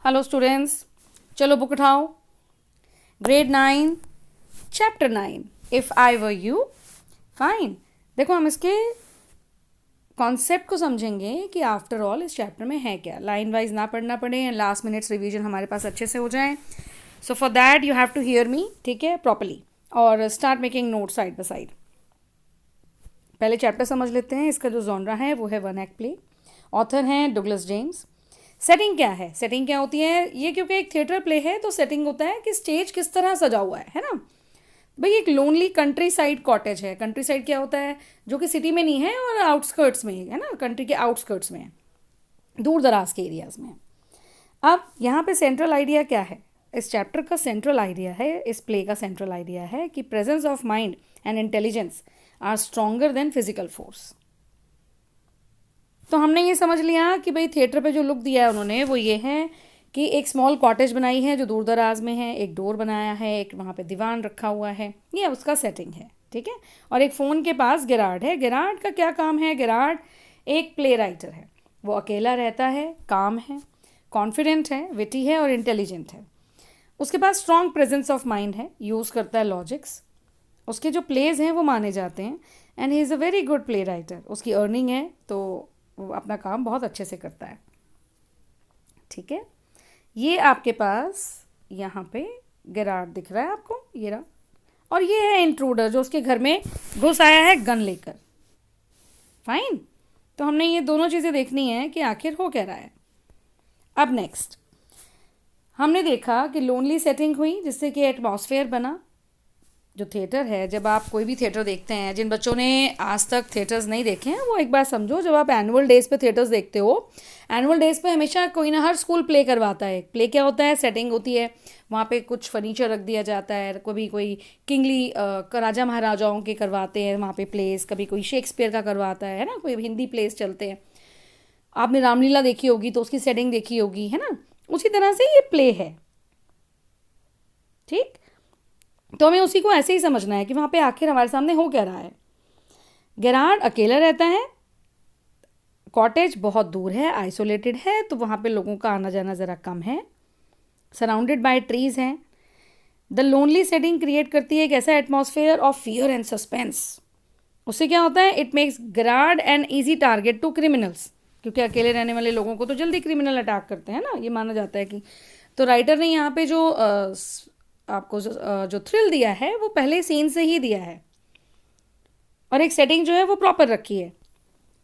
Hello students, चलो book उठाओ। Grade 9 chapter 9 if I were you. Fine. देखो हम इसके कॉन्सेप्ट को समझेंगे कि आफ्टर ऑल इस चैप्टर में है क्या, लाइन वाइज ना पढ़ना पड़े एंड लास्ट मिनट्स रिवीजन हमारे पास अच्छे से हो जाए। So for that you have to hear me, ठीक है, प्रॉपरली, और start making note side by side. पहले चैप्टर समझ लेते हैं। इसका जो जॉनरा है वो है वन एक्ट प्ले। ऑथर हैं डुगलस जेम्स। सेटिंग क्या है, सेटिंग क्या होती है ये, क्योंकि एक थिएटर प्ले है तो सेटिंग होता है कि स्टेज किस तरह सजा हुआ है ना। भाई एक लोनली कंट्री साइड कॉटेज है। कंट्री साइड क्या होता है, जो कि सिटी में नहीं है और आउटस्कर्ट्स में है ना, कंट्री के आउटस्कर्ट्स में है, दूर दराज के एरियाज में। अब यहाँ पे सेंट्रल आइडिया क्या है, इस चैप्टर का सेंट्रल आइडिया है, इस प्ले का सेंट्रल आइडिया है कि presence of mind and intelligence are stronger than physical force. तो हमने ये समझ लिया कि भाई थिएटर पे जो लुक दिया है उन्होंने वो ये है कि एक स्मॉल कॉटेज बनाई है जो दूर दराज में है, एक डोर बनाया है, एक वहाँ पे दीवान रखा हुआ है, ये उसका सेटिंग है, ठीक है। और एक फ़ोन के पास गिरार्ड है। गिरार्ड का क्या काम है, गिरार्ड एक प्ले राइटर है, वो अकेला रहता है, काम है, कॉन्फिडेंट है, विटी है और इंटेलिजेंट है। उसके पास स्ट्रॉन्ग प्रेजेंस ऑफ माइंड है, यूज़ करता है लॉजिक्स, उसके जो प्लेज हैं वो माने जाते हैं and he is a very good play writer. उसकी अर्निंग है तो वो अपना काम बहुत अच्छे से करता है, ठीक है। ये आपके पास यहाँ पे गिरार्ड दिख रहा है आपको, ये रहा। और ये है इंट्रूडर जो उसके घर में घुस आया है गन लेकर। फाइन। तो हमने ये दोनों चीज़ें देखनी है कि आखिर हो क्या रहा है। अब नेक्स्ट हमने देखा कि लोनली सेटिंग हुई जिससे कि एटमॉस्फेयर बना। जो थिएटर है, जब आप कोई भी थिएटर देखते हैं, जिन बच्चों ने आज तक थिएटर्स नहीं देखे हैं वो एक बार समझो, जब आप एनुअल डेज पे थिएटर्स देखते हो, एनुअल डेज पे हमेशा कोई ना हर स्कूल प्ले करवाता है। प्ले क्या होता है, सेटिंग होती है, वहाँ पे कुछ फर्नीचर रख दिया जाता है, कभी कोई किंगली राजा महाराजाओं के करवाते हैं वहाँ पे प्लेस, कभी कोई शेक्सपियर का करवाता है ना, कोई हिंदी प्लेस चलते हैं। आपने रामलीला देखी होगी तो उसकी सेटिंग देखी होगी, है ना। उसी तरह से ये प्ले है, ठीक। तो हमें उसी को ऐसे ही समझना है कि वहाँ पे आखिर हमारे सामने हो क्या रहा है। गेरार्ड अकेला रहता है, कॉटेज बहुत दूर है, आइसोलेटेड है, तो वहाँ पे लोगों का आना जाना ज़रा कम है, सराउंडेड बाय ट्रीज हैं। द लोनली सेटिंग क्रिएट करती है एक ऐसा atmosphere of fear and suspense. उससे क्या होता है, it makes Gerard an easy target to criminals, क्योंकि अकेले रहने वाले लोगों को तो जल्दी क्रिमिनल अटैक करते हैं ना, ये माना जाता है कि। तो राइटर ने यहाँ पे जो आपको जो थ्रिल दिया है वो पहले सीन से ही दिया है और एक सेटिंग जो है वो प्रॉपर रखी है।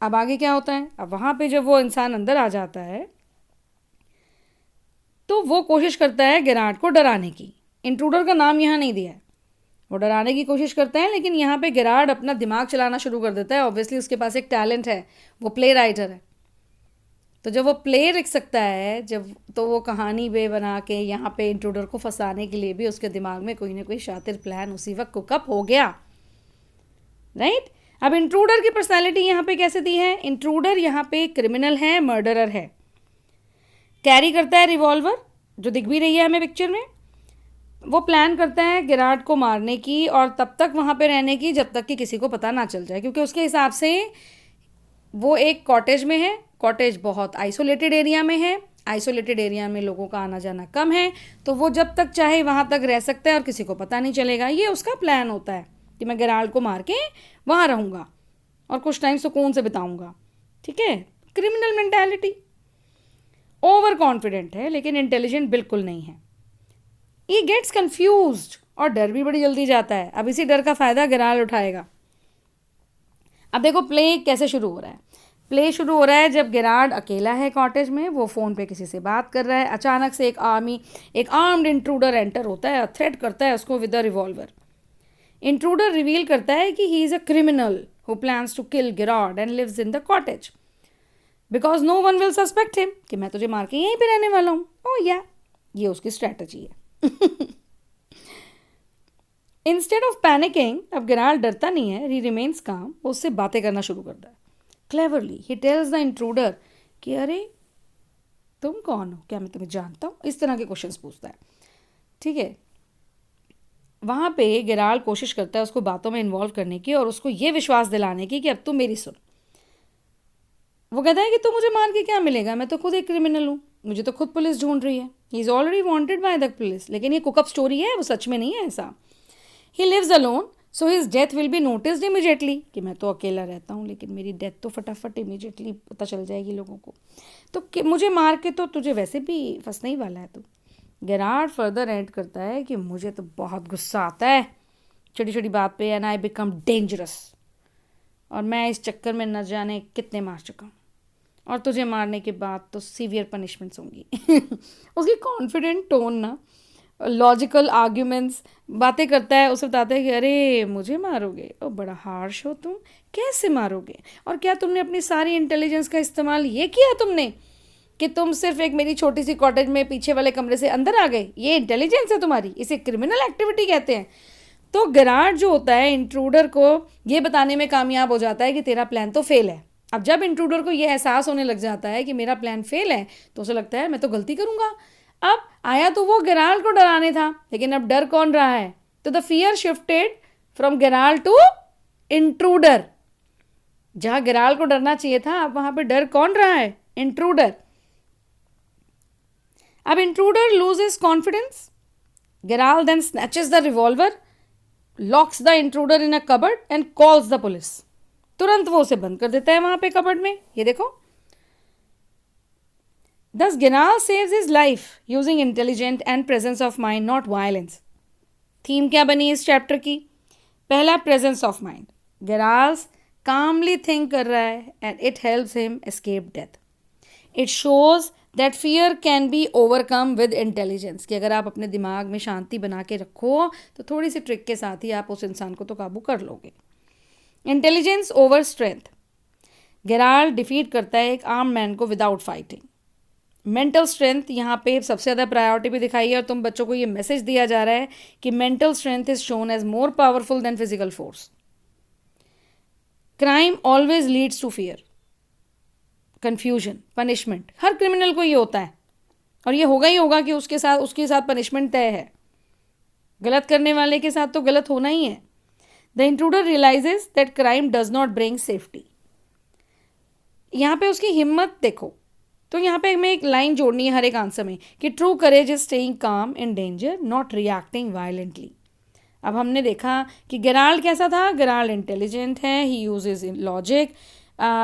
अब आगे क्या होता है, अब वहाँ पे जब वो इंसान अंदर आ जाता है तो वो कोशिश करता है गेरार्ड को डराने की। इंट्रूडर का नाम यहाँ नहीं दिया है, वो डराने की कोशिश करता है, लेकिन यहाँ पे गेरार्ड अपना दिमाग चलाना शुरू कर देता है। ऑब्वियसली उसके पास एक टैलेंट है, वो प्ले राइटर है। तो जब वो प्ले लिख सकता है, जब तो वो कहानी बे बना के यहाँ पे इंट्रूडर को फंसाने के लिए भी उसके दिमाग में कोई ना कोई शातिर प्लान उसी वक्त कुकअप हो गया, राइट। अब इंट्रूडर की पर्सनालिटी यहाँ पे कैसे दी है, इंट्रूडर यहाँ पे क्रिमिनल है, मर्डरर है, कैरी करता है रिवॉल्वर जो दिख भी रही है हमें पिक्चर में। वो प्लान करता है गेरार्ड को मारने की और तब तक वहाँ पे रहने की जब तक कि किसी को पता ना चल जाए, क्योंकि उसके हिसाब से वो एक कॉटेज में है, कॉटेज बहुत आइसोलेटेड एरिया में है, आइसोलेटेड एरिया में लोगों का आना जाना कम है, तो वो जब तक चाहे वहाँ तक रह सकता है और किसी को पता नहीं चलेगा। ये उसका प्लान होता है कि मैं गेराल्ड को मार के वहाँ रहूँगा और कुछ टाइम सुकून से बिताऊँगा, ठीक है। Criminal mentality. ओवर कॉन्फिडेंट है लेकिन इंटेलिजेंट बिल्कुल नहीं है। ये गेट्स कन्फ्यूज्ड और डर भी बड़ी जल्दी जाता है। अब इसी डर का फ़ायदा गेराल्ड उठाएगा। अब देखो प्ले कैसे शुरू हो रहा है। प्ले शुरू हो रहा है जब गेरार्ड अकेला है कॉटेज में, वो फ़ोन पे किसी से बात कर रहा है। अचानक से एक आर्म्ड इंट्रूडर एंटर होता है और थ्रेट करता है उसको with a revolver. Intruder reveal करता है कि he is a criminal who plans to kill Gerard and lives in the cottage because no one will suspect him, कि मैं तुझे मार के यहीं पे रहने वाला हूँ। ओह या, ये उसकी स्ट्रैटेजी है। इंस्टेड ऑफ पैनिकिंग, अब गेराल्ड डरता नहीं है, ही रिमेन्स काम, वो उससे बातें करना शुरू करता है। Cleverly he tells the intruder कि अरे तुम कौन हो, क्या मैं तुम्हें जानता हूँ, इस तरह के क्वेश्चंस पूछता है, ठीक है। वहाँ पे गेराल्ड कोशिश करता है उसको बातों में इन्वॉल्व करने की और उसको ये विश्वास दिलाने की कि अब तुम मेरी सुन। वो कहता है कि तू मुझे मार के क्या मिलेगा, मैं तो खुद एक क्रिमिनल हूँ, मुझे तो खुद पुलिस ढूंढ रही है, he is already wanted by the police. लेकिन ये कुकअप स्टोरी है, वो सच में नहीं है ऐसा। He lives alone so his death will be noticed immediately, कि मैं तो अकेला रहता हूँ लेकिन मेरी डेथ तो फटाफट इमीडिएटली पता चल जाएगी लोगों को, तो मुझे मार के तो तुझे वैसे भी फंसने ही वाला है तू। गेरार्ड फर्दर एंड करता है कि मुझे तो बहुत गुस्सा आता है छोटी छोटी बात पे, एंड आई बिकम डेंजरस, और मैं इस चक्कर में न जाने कितने मार चुका हूँ, और तुझे मारने के बाद तो सीवियर पनिशमेंट्स होंगी। उसकी कॉन्फिडेंट टोन ना, लॉजिकल आर्ग्यूमेंट्स बातें करता है, उसे बताता है कि अरे मुझे मारोगे, ओ बड़ा हार्श हो तुम, कैसे मारोगे, और क्या तुमने अपनी सारी इंटेलिजेंस का इस्तेमाल ये किया तुमने कि तुम सिर्फ एक मेरी छोटी सी कॉटेज में पीछे वाले कमरे से अंदर आ गए, ये इंटेलिजेंस है तुम्हारी, इसे क्रिमिनल एक्टिविटी कहते हैं। तो गेरार्ड जो होता है इंट्रूडर को ये बताने में कामयाब हो जाता है कि तेरा प्लान तो फेल है। अब जब इंट्रूडर को ये एहसास होने लग जाता है कि मेरा प्लान फेल है, तो उसे लगता है मैं तो गलती करूंगा। अब आया तो वो गेराल्ड को डराने था, लेकिन अब डर कौन रहा है, तो the fear shifted from Gerald to intruder. जहां गेराल्ड को डरना चाहिए था, अब वहां पे डर कौन रहा है, इंट्रूडर। अब intruder loses confidence, Gerald then snatches the revolver, locks the intruder in a cupboard and calls the police. तुरंत वो उसे बंद कर देता है वहां पे कबर्ड में, ये देखो। Thus Geralt saves his life using intelligence and presence of mind, not violence. Theme क्या बनी इस चैप्टर की? पहला, presence of mind. Gerald calmly think कर रहा है and it helps him escape death. It shows that fear can be overcome with intelligence, कि अगर आप अपने दिमाग में शांति बना के रखो तो थोड़ी सी ट्रिक के साथ ही आप उस इंसान को तो काबू कर लोगे। Intelligence over strength, Geralt defeat करता है एक आर्म मैन को विदाउट फाइटिंग। मेंटल स्ट्रेंथ यहाँ पे सबसे ज़्यादा प्रायोरिटी भी दिखाई है, और तुम बच्चों को ये मैसेज दिया जा रहा है कि mental strength is shown as more powerful than physical force. Crime always leads to fear, confusion, punishment, हर क्रिमिनल को ये होता है, और ये होगा ही होगा कि उसके साथ पनिशमेंट तय है। गलत करने वाले के साथ तो गलत होना ही है। The intruder realises that crime does not bring safety. यहाँ पे उसकी हिम्मत देखो, तो यहाँ पे हमें एक लाइन जोड़नी है हर एक आंसर में कि ट्रू करेज इज स्टेइंग काम in danger, not reacting violently. अब हमने देखा कि गेराल्ट कैसा था, गेराल्ट इंटेलिजेंट है, he uses logic,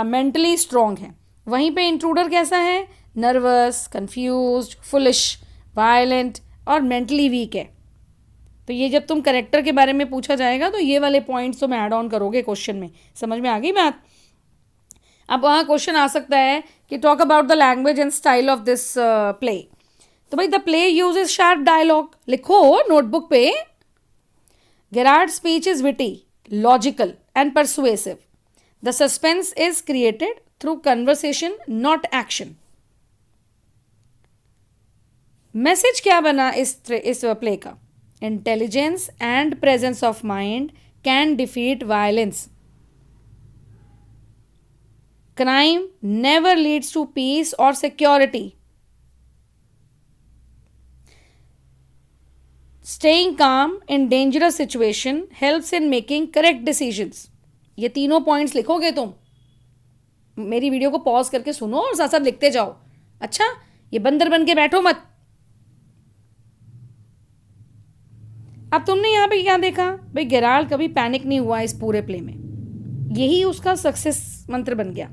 mentally strong है। वहीं पे इंट्रूडर कैसा है, नर्वस, कंफ्यूज्ड, फुलिश, वायलेंट और मेंटली वीक है। तो ये जब तुम करेक्टर के बारे में पूछा जाएगा तो ये वाले पॉइंट्स तुम ऐड ऑन करोगे क्वेश्चन में। समझ में आ गई बात? अब वहाँ क्वेश्चन आ सकता है कि talk about the language and style of this play. तो भाई the play uses sharp dialogue, लिखो नोटबुक पे। Gerald speech is witty, logical and persuasive. The suspense is created through conversation not action. Message क्या बना इस play का? Intelligence and presence of mind can defeat violence. Crime never leads to peace or security. Staying calm in dangerous situation helps in making correct decisions. ये तीनों points लिखोगे तुम, मेरी video को पॉज करके सुनो और साथ साथ लिखते जाओ। अच्छा, ये बंदर बन के बैठो मत। अब तुमने यहां पे क्या देखा भाई, गेराल्ट कभी पैनिक नहीं हुआ इस पूरे प्ले में, यही उसका सक्सेस मंत्र बन गया।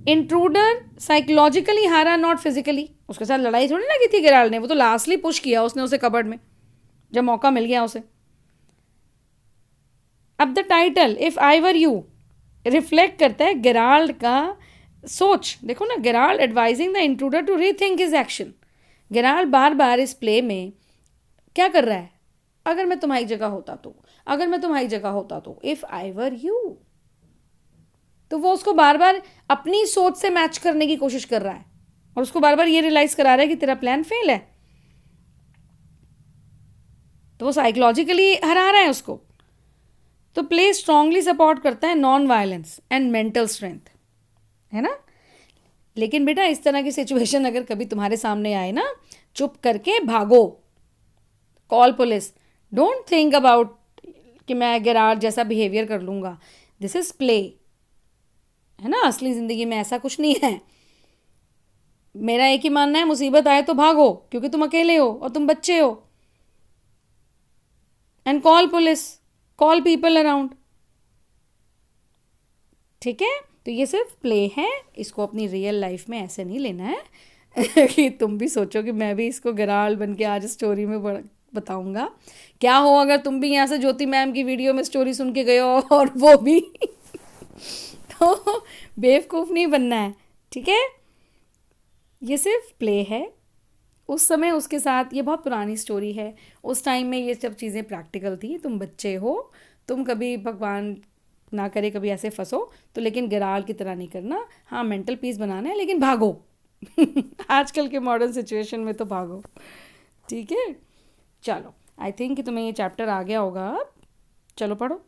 इंट्रूडर साइकोलॉजिकली हारा, नॉट फिजिकली। उसके साथ लड़ाई थोड़ी ना की थी गेराल्ट ने, वो तो लास्टली पुश किया उसने उसे कबर्ड में जब मौका मिल गया उसे। अब the title if I were you reflect करता है गेराल्ट का सोच। देखो ना, Gerald advising the intruder to rethink his action. Gerald बार बार इस प्ले में क्या कर रहा है, अगर मैं तुम्हारी जगह होता तो, अगर मैं तुम्हारी जगह होता तो, इफ आई वर यू। तो वो उसको बार बार अपनी सोच से मैच करने की कोशिश कर रहा है, और उसको बार बार ये रियलाइज करा रहा है कि तेरा प्लान फेल है। तो वो साइकोलॉजिकली हरा रहा है उसको। तो प्ले स्ट्रांगली सपोर्ट करता है non violence and mental strength, है ना। लेकिन बेटा इस तरह की सिचुएशन अगर कभी तुम्हारे सामने आए ना, चुप करके भागो, call police. Don't think about कि मैं गेराल्ट जैसा बिहेवियर कर लूंगा। दिस इज प्ले, है ना। असली जिंदगी में ऐसा कुछ नहीं है। मेरा एक ही मानना है, मुसीबत आए तो भागो क्योंकि तुम अकेले हो और तुम बच्चे हो। And call police, call people around. ठीक है, तो ये सिर्फ प्ले है, इसको अपनी रियल लाइफ में ऐसे नहीं लेना है कि तुम भी सोचो कि मैं भी इसको गराल बन के आज स्टोरी में बताऊंगा। क्या हो अगर तुम भी यहाँ से ज्योति मैम की वीडियो में स्टोरी सुन के गए हो और वो भी तो बेवकूफ़ नहीं बनना है, ठीक है। ये सिर्फ प्ले है। उस समय उसके साथ, ये बहुत पुरानी स्टोरी है, उस टाइम में ये सब चीज़ें प्रैक्टिकल थी। तुम बच्चे हो, तुम कभी भगवान ना करे कभी ऐसे फंसो तो, लेकिन गिराल की तरह नहीं करना। हाँ, मेंटल पीस बनाना है लेकिन भागो आजकल के मॉडर्न सिचुएशन में तो भागो, ठीक है। चलो, आई थिंक कि तुम्हें ये चैप्टर आ गया होगा अब। चलो पढ़ो।